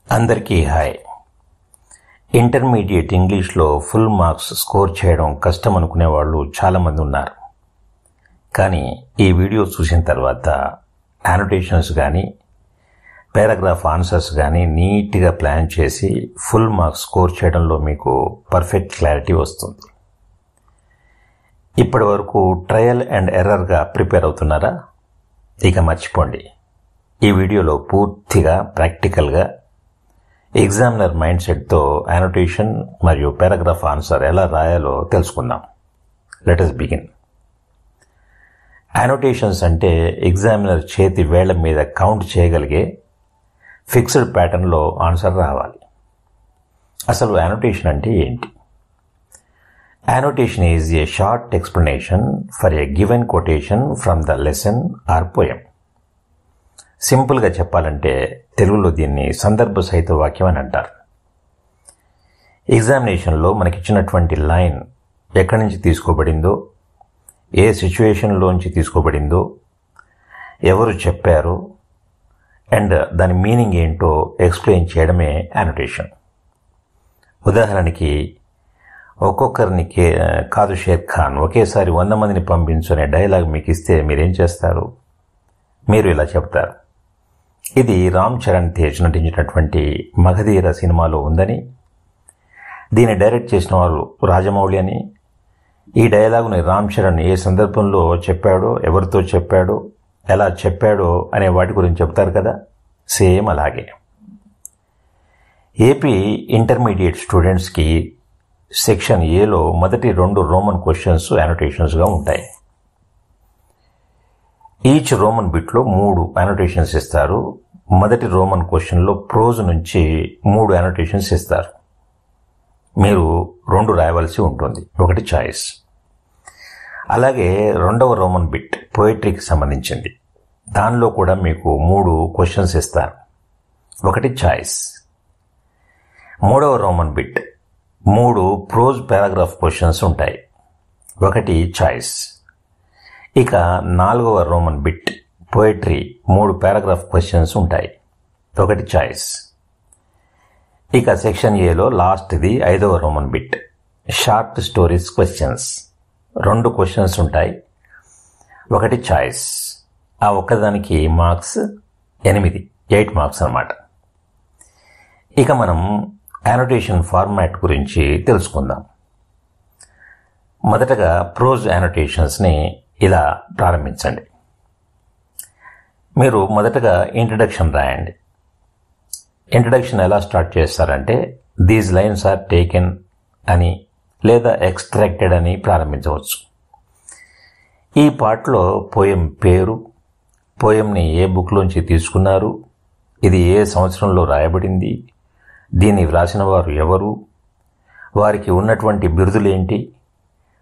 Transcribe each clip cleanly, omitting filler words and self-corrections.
అందరికీ hi. Intermediate ఇంగ్లీష్లో full marks score చేయడం కష్టం అనుకునే వాళ్ళు చాలామంది ఉన్నారు. కానీ ఈ వీడియో చూసిన తర్వాత యానోటేషన్స్ కానీ పారాగ్రాఫ్ ఆన్సర్స్ కానీ నీట్గా ప్లాన్ చేసి ఫుల్ మార్క్స్ స్కోర్ చేయడంలో మీకు పర్ఫెక్ట్ క్లారిటీ వస్తుంది. ఇప్పటి వరకు ట్రయల్ అండ్ ఎర్రర్గా ప్రిపేర్ అవుతున్నారా? ఇక మర్చిపోండి. ఈ వీడియోలో పూర్తిగా ప్రాక్టికల్గా ఎగ్జామినర్ మైండ్ సెట్తో యానోటేషన్ మరియు పారాగ్రాఫ్ ఆన్సర్ ఎలా రాయాలో తెలుసుకుందాం. Let us begin. యానోటేషన్స్ అంటే ఎగ్జామినర్ చేతి వేళ్ల మీద కౌంట్ చేయగలిగే ఫిక్స్డ్ ప్యాటర్న్లో ఆన్సర్ రావాలి. అసలు యానోటేషన్ అంటే ఏంటి? Annotation is a short explanation for a given quotation from the lesson or poem. సింపుల్గా చెప్పాలంటే తెలుగులో దీన్ని సందర్భ సహిత వాక్యం అని అంటారు. ఎగ్జామినేషన్లో మనకిచ్చినటువంటి లైన్ ఎక్కడి నుంచి తీసుకోబడిందో, ఏ సిచ్యువేషన్లోంచి తీసుకోబడిందో, ఎవరు చెప్పారు అండ్ దాని మీనింగ్ ఏంటో ఎక్స్ప్లెయిన్ చేయడమే యానోటేషన్. ఉదాహరణకి, ఒక్కొక్కరిని కాదు షేర్ ఖాన్ ఒకేసారి 100 మందిని పంపించు అనే డైలాగ్ మీకు ఇస్తే మీరేం చేస్తారు? మీరు ఇలా చెప్తారు, ఇది రామ్ చరణ్ తేజ్ నటించినటువంటి మగధీర సినిమాలో ఉందని, దీన్ని డైరెక్ట్ చేసిన వారు రాజమౌళి అని, ఈ డైలాగుని రామ్ చరణ్ ఏ సందర్భంలో చెప్పాడో, ఎవరితో చెప్పాడో, ఎలా చెప్పాడో అనే వాటి గురించి చెప్తారు కదా. సేమ్ అలాగే ఏపీ ఇంటర్మీడియట్ స్టూడెంట్స్కి సెక్షన్ ఏలో మొదటి 2 రోమన్ క్వశ్చన్స్ యానోటేషన్స్గా ఉంటాయి. ఈచ్ రోమన్ బిట్లో 3 యానోటేషన్స్ ఇస్తారు. మొదటి రోమన్ క్వశ్చన్లో ప్రోజ్ నుంచి 3 యానోటేషన్స్ ఇస్తారు. మీరు 2 రాయవలసి ఉంటుంది, ఒకటి చాయిస్. అలాగే 2వ రోమన్ బిట్ పోయిటరీకి సంబంధించింది. దానిలో కూడా మీకు 3 క్వశ్చన్స్ ఇస్తారు, ఒకటి చాయిస్. 3వ Roman bit 3 prose paragraph questions ఉంటాయి, ఒకటి చాయిస్. ఇక 4వ Roman bit poetry 3 paragraph questions ఉంటాయి, ఒకటి చాయిస్. ఇక సెక్షన్ ఏలో లాస్ట్ది 5వ Roman bit short stories questions. 2 questions ఉంటాయి, ఒకటి చాయిస్. ఆ ఒక్కదానికి మార్క్స్ 8 మార్క్స్ అన్నమాట. ఇక మనం యానోటేషన్ ఫార్మాట్ గురించి తెలుసుకుందాం. మొదటగా ప్రోజ్ యానోటేషన్స్ని ఇలా ప్రారంభించండి. మీరు మొదటగా ఇంట్రడక్షన్ రాయండి. ఇంట్రడక్షన్ ఎలా స్టార్ట్ చేస్తారంటే, దీస్ లైన్స్ ఆర్ టేకెన్ అని లేదా ఎక్స్ట్రాక్టెడ్ అని ప్రారంభించవచ్చు. ఈ పార్ట్లో పోయం పేరు, పోయంని ఏ బుక్లోంచి తీసుకున్నారు, ఇది ఏ సంవత్సరంలో రాయబడింది, దీన్ని వ్రాసిన వారు ఎవరు, వారికి ఉన్నటువంటి బిరుదులేంటి,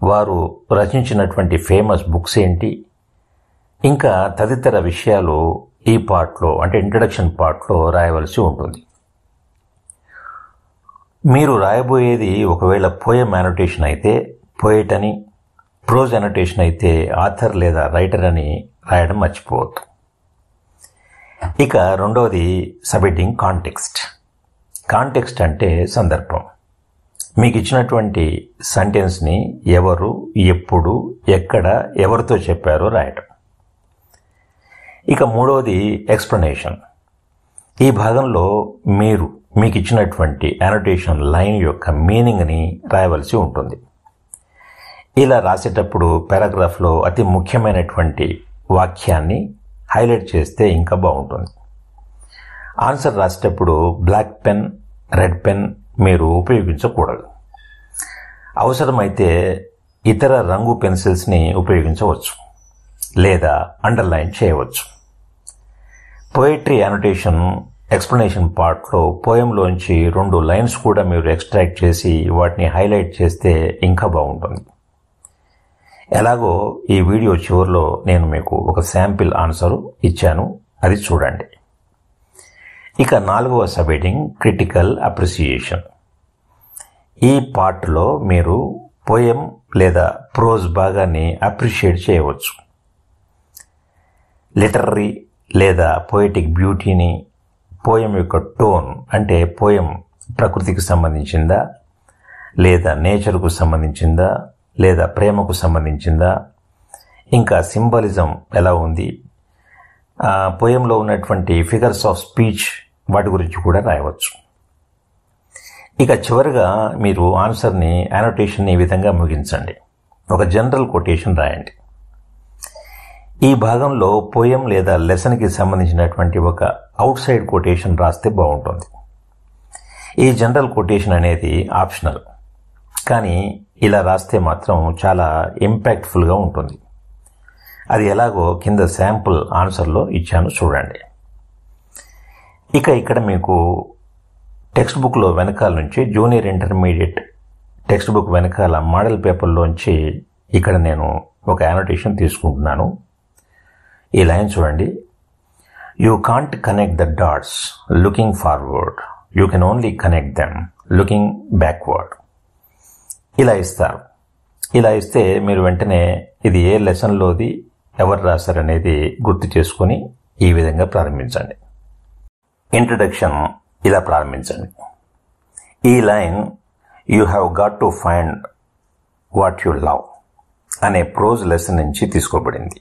వారు రచించినటువంటి ఫేమస్ బుక్స్ ఏంటి, ఇంకా తదితర విషయాలు ఈ పార్ట్లో అంటే ఇంట్రడక్షన్ పార్ట్లో రాయవలసి ఉంటుంది. మీరు రాయబోయేది ఒకవేళ పోయం యానోటేషన్ అయితే పోయిట్ అని, ప్రోజ్ యానోటేషన్ అయితే ఆథర్ లేదా రైటర్ అని రాయడం మర్చిపోవద్దు. ఇక రెండవది సబ్హెడ్డింగ్ కాంటెక్స్ట్. కాంటెక్స్ట్ అంటే సందర్భం. మీకు ఇచ్చినటువంటి సెంటెన్స్ని ఎవరు, ఎప్పుడు, ఎక్కడ, ఎవరితో చెప్పారో రాయటం. ఇక మూడవది ఎక్స్ప్లెనేషన్. ఈ భాగంలో మీకు ఇచ్చినటువంటి యానోటేషన్ లైన్ యొక్క మీనింగ్ని రాయవలసి ఉంటుంది. ఇలా రాసేటప్పుడు పారాగ్రాఫ్లో అతి ముఖ్యమైనటువంటి వాక్యాన్ని హైలైట్ చేస్తే ఇంకా బాగుంటుంది. ఆన్సర్ రాసేటప్పుడు బ్లాక్ పెన్, రెడ్ పెన్ మీరు ఉపయోగించకూడదు. అవసరమైతే ఇతర రంగు పెన్సిల్స్ని ఉపయోగించవచ్చు లేదా అండర్లైన్ చేయవచ్చు. పోయిటరీ యానోటేషన్ ఎక్స్ప్లెనేషన్ పార్ట్లో పోయంలోంచి 2 లైన్స్ కూడా మీరు ఎక్స్ట్రాక్ట్ చేసి వాటిని హైలైట్ చేస్తే ఇంకా బాగుంటుంది. ఎలాగో ఈ వీడియో చివరిలో నేను మీకు ఒక శాంపిల్ ఆన్సర్ ఇచ్చాను, అది చూడండి. ఇక 4వ సబ్హెడ్డింగ్ క్రిటికల్ అప్రిసియేషన్. ఈ పార్ట్లో మీరు పోయం లేదా ప్రోజ్ భాగాన్ని అప్రిషియేట్ చేయవచ్చు. లిటరరీ లేదా పోయిటిక్ బ్యూటీని, పోయం యొక్క టోన్, అంటే పోయం ప్రకృతికి సంబంధించిందా, లేదా నేచర్కు సంబంధించిందా, లేదా ప్రేమకు సంబంధించిందా, ఇంకా సింబాలిజం ఎలా ఉంది, పోయంలో ఉన్నటువంటి ఫిగర్స్ ఆఫ్ స్పీచ్ వాటి గురించి కూడా రాయవచ్చు. ఇక చివరిగా మీరు ఆన్సర్ని, యానోటేషన్ని ఈ విధంగా ముగించండి. ఒక జనరల్ కొటేషన్ రాయండి. ఈ భాగంలో పోయం లేదా లెసన్కి సంబంధించినటువంటి ఒక అవుట్ సైడ్ కొటేషన్ రాస్తే బాగుంటుంది. ఈ జనరల్ కొటేషన్ అనేది ఆప్షనల్, కానీ ఇలా రాస్తే మాత్రం చాలా ఇంపాక్ట్ఫుల్గా ఉంటుంది. అది ఎలాగో కింద శాంపుల్ ఆన్సర్లో ఇచ్చాను చూడండి. ఇక ఇక్కడ మీకు టెక్స్ట్ బుక్లో వెనకాల నుంచి జూనియర్ ఇంటర్మీడియట్ టెక్స్ట్ బుక్ వెనకాల మోడల్ పేపర్లోంచి ఇక్కడ నేను ఒక యానోటేషన్ తీసుకుంటున్నాను. ఈ లైన్ చూడండి. You can't connect the dots looking forward, you can only connect them looking backward. ఇలా ఇస్తారు. ఇలా ఇస్తే మీరు వెంటనే ఇది ఏ లెసన్లోది, ఎవరు రాశారనేది గుర్తు చేసుకొని ఈ విధంగా ప్రారంభించండి. ఇంట్రడక్షన్ ఇలా ప్రారంభించండి. ఈ line you have got to find what you love అనే ప్రోజ్ లెసన్ నుంచి తీసుకోబడింది.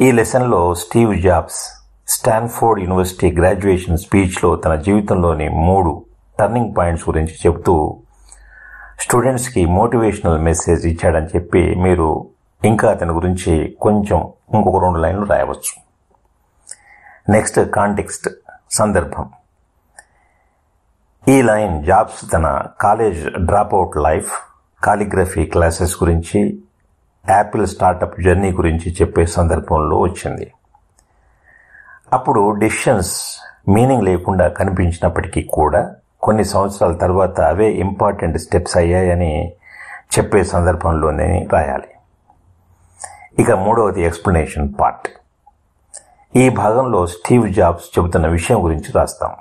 ఈ లెసన్లో Steve Jobs Stanford University graduation స్పీచ్లో తన జీవితంలోని 3 టర్నింగ్ పాయింట్స్ గురించి చెబుతూ స్టూడెంట్స్కి మోటివేషనల్ మెసేజ్ ఇచ్చాడని చెప్పి మీరు ఇంకా అతని గురించి కొంచెం ఇంకొక 2 లైన్లు రాయవచ్చు. నెక్స్ట్ కాంటెక్స్ట్, సందర్భం. ఈ లైన్ జాబ్స్ తన college dropout life, calligraphy classes గురించి, యాపిల్ స్టార్టప్ జర్నీ గురించి చెప్పే సందర్భంలో వచ్చింది. అప్పుడు డెసిషన్స్ మీనింగ్ లేకుండా కనిపించినప్పటికీ కూడా కొన్ని సంవత్సరాల తర్వాత అవే ఇంపార్టెంట్ స్టెప్స్ అయ్యాయని చెప్పే సందర్భంలోనే రాయాలి. ఇక 3వది ఎక్స్ప్లెనేషన్ పార్ట్. ఈ భాగంలో స్టీవ్ జాబ్స్ చెబుతున్న విషయం గురించి రాస్తాం.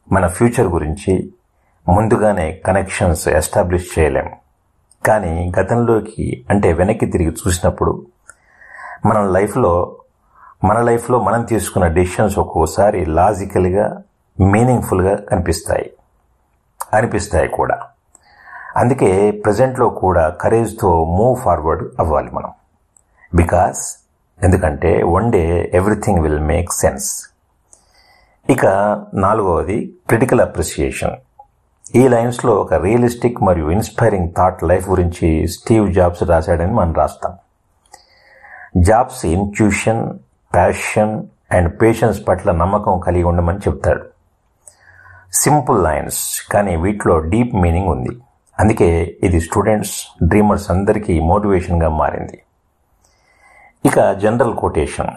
మన ఫ్యూచర్ గురించి ముందుగానే కనెక్షన్స్ ఎస్టాబ్లిష్ చేయలేం, కానీ గతంలోకి అంటే వెనక్కి తిరిగి చూసినప్పుడు మన లైఫ్లో మనం తీసుకున్న డెసిషన్స్ ఒక్కోసారి లాజికల్గా, మీనింగ్ఫుల్గా అనిపిస్తాయి కూడా. అందుకే ప్రజెంట్లో కూడా కరేజ్తో మూవ్ ఫార్వర్డ్ అవ్వాలి మనం. ఎందుకంటే one day everything will make sense. ఇక 4వది క్రిటికల్ అప్రిసియేషన్. ఈ లైన్స్లో ఒక రియలిస్టిక్ మరియు ఇన్స్పైరింగ్ థాట్ లైఫ్ గురించి స్టీవ్ జాబ్స్ రాశాడని మనం రాస్తాం. Jobs intuition, passion and patience పట్ల నమ్మకం కలిగి ఉండమని చెప్తాడు. సింపుల్ లైన్స్, కానీ వీటిలో డీప్ మీనింగ్ ఉంది. అందుకే ఇది స్టూడెంట్స్, డ్రీమర్స్ అందరికీ మోటివేషన్గా మారింది. ఇక general quotation.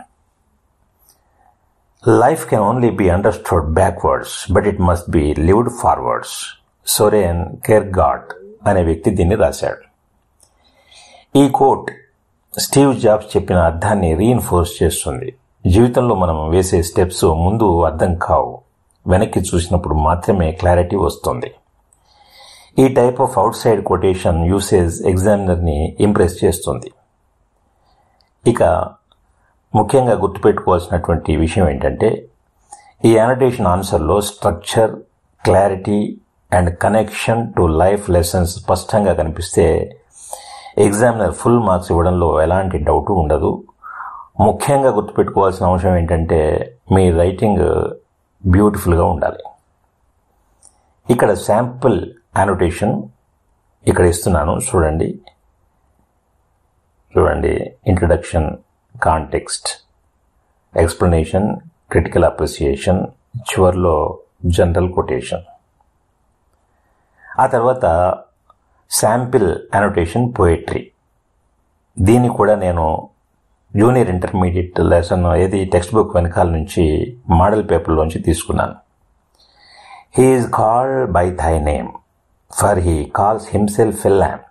Life can only be understood backwards but it must be lived forwards. Soren Kierkegaard అనే వ్యక్తి దీన్ని రాశాడు. ఈ కోట్ స్టీవ్ జాబ్స్ చెప్పిన అర్థాన్ని రీఇన్ఫోర్స్ చేస్తుంది. జీవితంలో మనం వేసే స్టెప్స్ ముందు అర్థం కావు, వెనక్కి చూసినప్పుడు మాత్రమే క్లారిటీ వస్తుంది. ఈ type of outside quotation usage ఎగ్జామినర్ని ఇంప్రెస్ చేస్తుంది. ఇక ముఖ్యంగా గుర్తుపెట్టుకోవాల్సినటువంటి విషయం ఏంటంటే, ఈ యానోటేషన్ ఆన్సర్లో structure, clarity and connection to life lessons స్పష్టంగా కనిపిస్తే ఎగ్జామినర్ ఫుల్ మార్క్స్ ఇవ్వడంలో ఎలాంటి డౌట్ ఉండదు. ముఖ్యంగా గుర్తుపెట్టుకోవాల్సిన అంశం ఏంటంటే, మీ రైటింగ్ బ్యూటిఫుల్గా ఉండాలి. ఇక్కడ శాంపుల్ యానోటేషన్ ఇక్కడ ఇస్తున్నాను చూడండి. Introduction, context, explanation, critical appreciation, చివర్లో జనరల్ కొటేషన్. ఆ తర్వాత శాంపిల్ యానోటేషన్ పోయట్రీ. దీన్ని కూడా నేను junior intermediate lesson textbook వెనకాల నుంచి మోడల్ పేపర్లోంచి తీసుకున్నాను. He is called by thy name for he calls himself a lamb.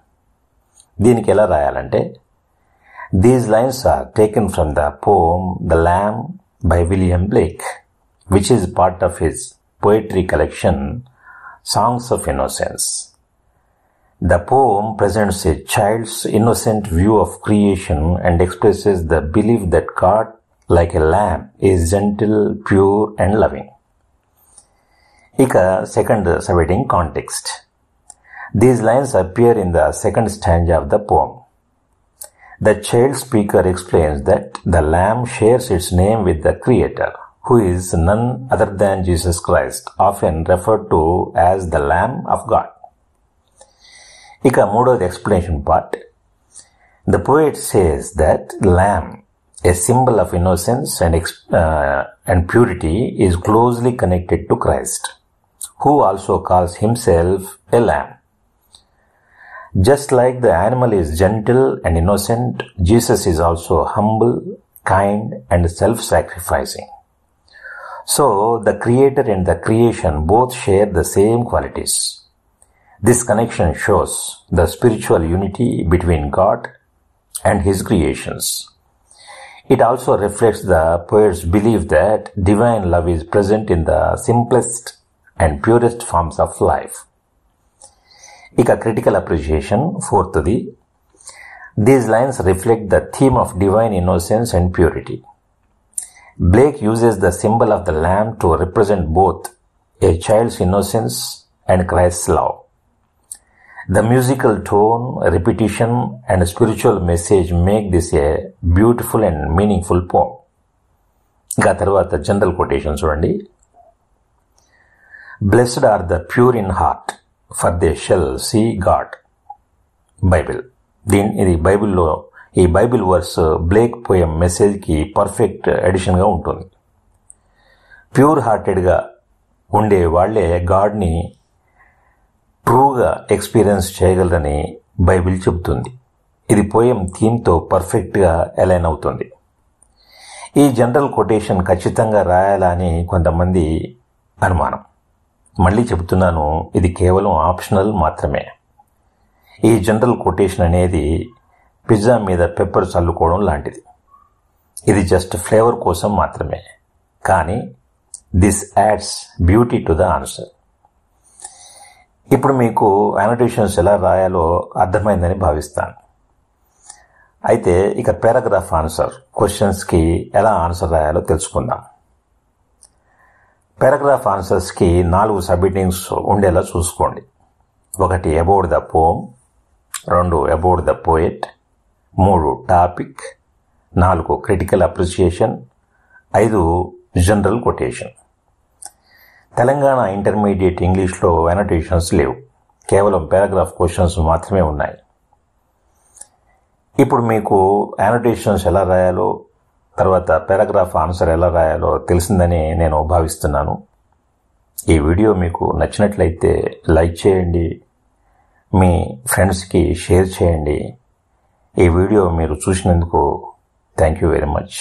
దీనికి ఎలా రాయాలంటే, these lines are taken from the poem the lamb by William Blake, which is part of his poetry collection songs of innocence. The poem presents a child's innocent view of creation and expresses the belief that God, like a lamb, is gentle, pure and loving. ఇక second subheading context. These lines appear in the second stanza of the poem. The child speaker explains that the lamb shares its name with the Creator, who is none other than Jesus Christ, often referred to as the Lamb of God. ఇక మూడోది explanation part. The poet says that lamb, a symbol of innocence and purity, is closely connected to Christ, who also calls himself a lamb. Just like the animal is gentle and innocent, Jesus is also humble, kind, and self-sacrificing. So, the Creator and the creation both share the same qualities. This connection shows the spiritual unity between God and His creations. It also reflects the poet's belief that divine love is present in the simplest and purest forms of life. ఇక critical appreciation ఫోర్త్ది. These lines reflect the theme of divine innocence and purity. Blake uses the symbol of the lamb to represent both a child's innocence and Christ's love. The musical tone, repetition, and spiritual message make this a beautiful and meaningful poem. ఇంకా తర్వాత general quotation చూడండి. Blessed are the pure in heart, for they shall see God. Bible. ఇది బైబిల్లో ఈ Bible verse Blake poem మెసేజ్కి perfect ఎడిషన్గా ఉంటుంది. Pure హార్టెడ్గా ఉండే వాళ్లే గాడ్ని ట్రూగా ఎక్స్పీరియన్స్ చేయగలరని బైబిల్ చెబుతుంది. ఇది పోయం థీమ్తో పర్ఫెక్ట్గా అలైన్ అవుతుంది. ఈ జనరల్ కొటేషన్ ఖచ్చితంగా రాయాలా అని కొంతమంది అనుమానం. మళ్ళీ చెబుతున్నాను, ఇది కేవలం ఆప్షనల్ మాత్రమే. ఈ జనరల్ కొటేషన్ అనేది పిజ్జా మీద పెప్పర్ చల్లుకోవడం లాంటిది. ఇది జస్ట్ ఫ్లేవర్ కోసం మాత్రమే. కానీ this ads beauty to the answer. ఇప్పుడు మీకు అనోటేషన్స్ ఎలా రాయాలో అర్థమైందని భావిస్తాను. అయితే ఇక పారాగ్రాఫ్ ఆన్సర్ క్వశ్చన్స్కి ఎలా ఆన్సర్ రాయాలో తెలుసుకుందాం. పారాగ్రాఫ్ ఆన్సర్స్కి 4 సబ్హెడింగ్స్ ఉండేలా చూసుకోండి. 1 about the poem, 2 about the poet, 3 topic, 4 critical appreciation, 5 general quotation. Telangana intermediate ఇంగ్లీష్లో అనోటేషన్స్ లేవు, కేవలం పారాగ్రాఫ్ క్వశ్చన్స్ మాత్రమే ఉన్నాయి. ఇప్పుడు మీకు అనోటేషన్స్ ఎలా రాయాలో, తర్వాత పారాగ్రాఫ్ ఆన్సర్ ఎలా రాయాలో తెలిసిందని నేను భావిస్తున్నాను. ఈ వీడియో మీకు నచ్చినట్లయితే లైక్ చేయండి, మీ ఫ్రెండ్స్కి షేర్ చేయండి. ఈ వీడియో మీరు చూసినందుకు థ్యాంక్ యూ వెరీ మచ్.